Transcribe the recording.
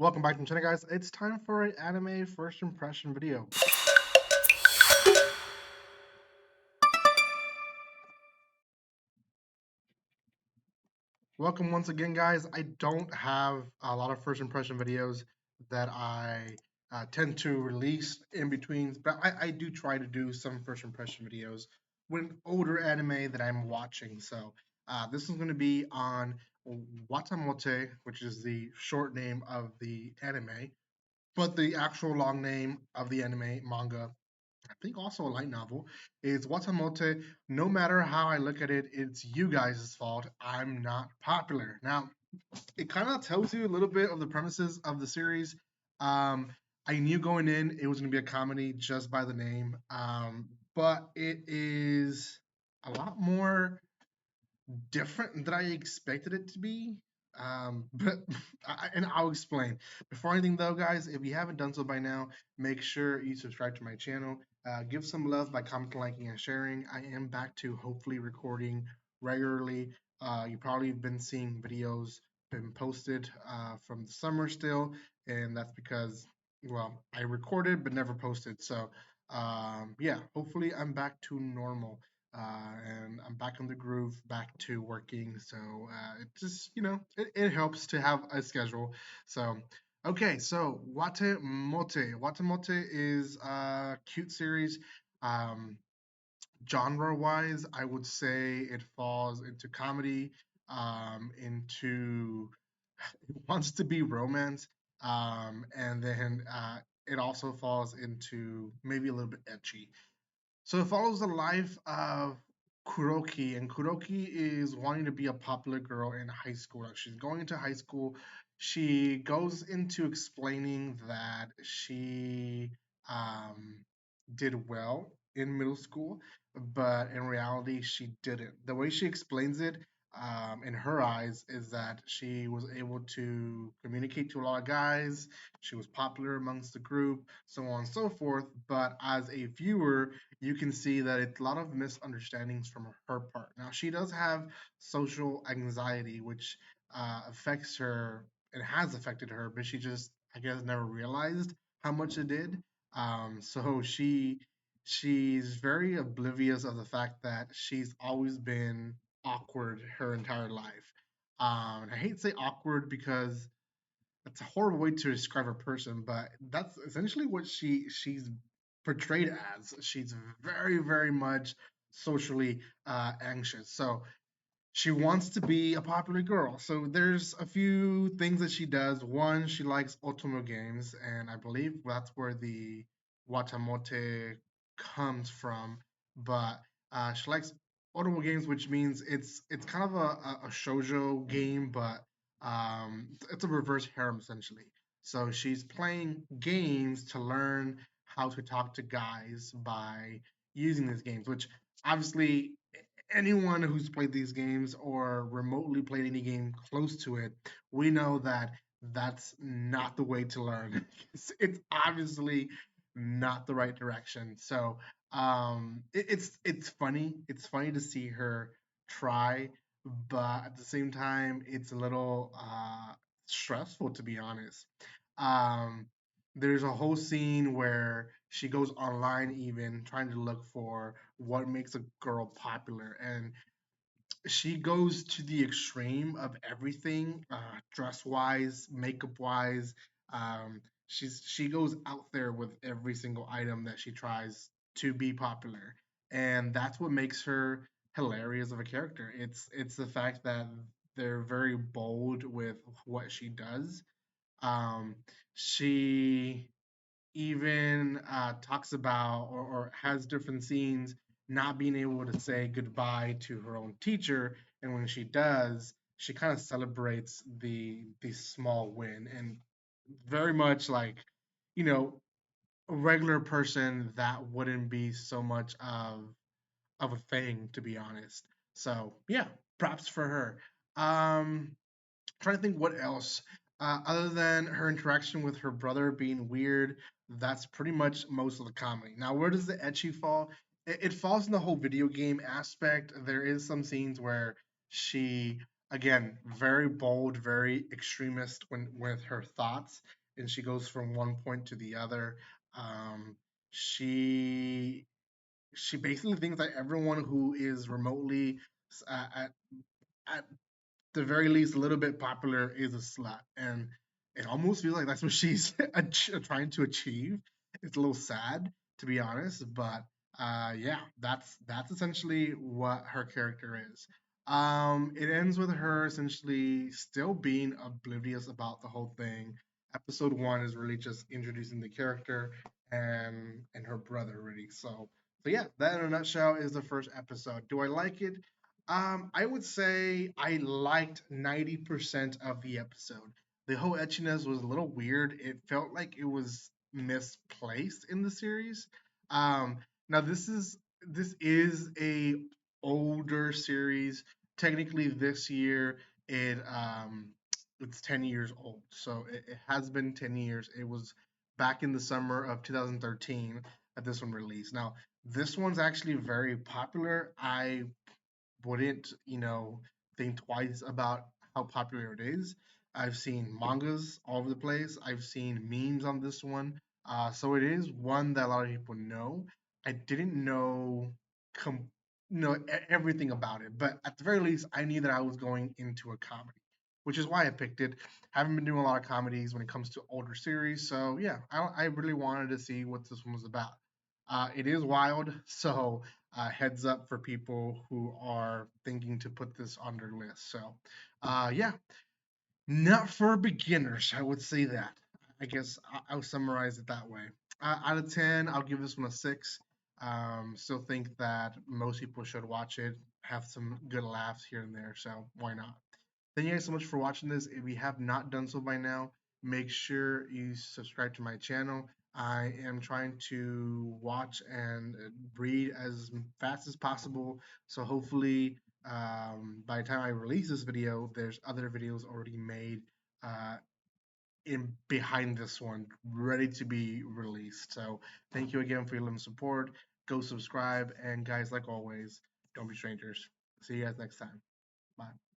Welcome back to the channel, guys. It's time for an anime first impression video. Welcome once again, guys. I don't have a lot of first impression videos that I tend to release in between, but I do try to do some first impression videos with older anime that I'm watching. So this is going to be on WATAMOTE, which is the short name of the anime, but the actual long name of the anime manga, I think also a light novel, is Watamote. No matter how I look at it, it's you guys' fault. I'm not popular. Now, it kind of tells you a little bit of the premises of the series. Um, I knew going in it was going to be a comedy just by the name, but it is a lot more different than I expected it to be. But and I'll explain. Before anything, though, guys, if you haven't done so by now, make sure you subscribe to my channel. Give some love by commenting, liking, and sharing. I am back to hopefully recording regularly. You probably have been seeing videos been posted from the summer still, and that's because, well, I recorded but never posted. So yeah, hopefully I'm back to normal, and I'm back on the groove, back to working. So it just, it helps to have a schedule. So, okay, so Watamote. Watamote is a cute series. Um, Genre wise, I would say it falls into comedy, into it wants to be romance, and then it also falls into maybe a little bit etchy. So it follows the life of Kuroki, and Kuroki is wanting to be a popular girl in high school. Like, she's going into high school. She goes into explaining that she um, did well in middle school, but in reality, she didn't. The way she explains it, in her eyes, is that she was able to communicate to a lot of guys. She was popular amongst the group, so on and so forth. But as a viewer, you can see that it's a lot of misunderstandings from her part. Now, she does have social anxiety, which affects her and has affected her, but she just, I guess, never realized how much it did. So she's very oblivious of the fact that she's always been awkward her entire life. And I hate to say awkward because that's a horrible way to describe a person, but that's essentially what she's portrayed as. She's very, very much socially anxious. So she wants to be a popular girl. So there's a few things that she does. One, she likes Otomo games, and I believe that's where the Watamote comes from. But she likes Otomo games, which means it's kind of a shoujo game, but it's a reverse harem essentially. So she's playing games to learn how to talk to guys by using these games, which obviously anyone who's played these games or remotely played any game close to it, we know that that's not the way to learn. It's obviously not the right direction. So it's funny. It's funny to see her try, but at the same time, it's a little stressful to be honest. Um, there's a whole scene where she goes online even trying to look for what makes a girl popular, and she goes to the extreme of everything, dress wise, makeup wise. She goes out there with every single item that she tries to be popular, and that's what makes her hilarious of a character. It's the fact that they're very bold with what she does. um, she even talks about, or has different scenes not being able to say goodbye to her own teacher, and when she does, she kind of celebrates the small win, and very much like, you know a regular person that wouldn't be so much of a thing, to be honest. So yeah, props for her. Trying to think what else. Other than her interaction with her brother being weird, that's pretty much most of the comedy. Now, where does the etchy fall? It falls in the whole video game aspect. There is some scenes where she again, very bold, very extremist when with her thoughts, and she goes from one point to the other. Um, she she basically thinks that everyone who is remotely at at the very least a little bit popular is a slut, and it almost feels like that's what she's trying to achieve. It's a little sad, to be honest, but yeah, that's essentially what her character is. It ends with her essentially still being oblivious about the whole thing. Episode one is really just introducing the character and her brother, really. So yeah, that in a nutshell is the first episode. Do I like it? I would say I liked 90% of the episode. The whole etchiness was a little weird. It felt like it was misplaced in the series. Um, now this is a older series. Technically, this year it's 10 years old. So it has been 10 years. It was back in the summer of 2013 that this one released. Now, this one's actually very popular. I wouldn't, think twice about how popular it is. I've seen mangas all over the place. I've seen memes on this one. So it is one that a lot of people know. I didn't know com- everything about it, but at the very least, I knew that I was going into a comedy, which is why I picked it. Haven't been doing a lot of comedies when it comes to older series, so yeah, I really wanted to see what this one was about. It is wild, so heads up for people who are thinking to put this on their list. So, yeah, not for beginners, I would say that. I guess I'll summarize it that way. Out of 10, I'll give this one a 6. Still think that most people should watch it, have some good laughs here and there, so why not? Thank you guys so much for watching this. If you have not done so by now, make sure you subscribe to my channel. I am trying to watch and read as fast as possible. So hopefully, by the time I release this video, there's other videos already made uh, in behind this one, ready to be released. So thank you again for your love and support. Go subscribe, and guys, like always, don't be strangers. See you guys next time. Bye.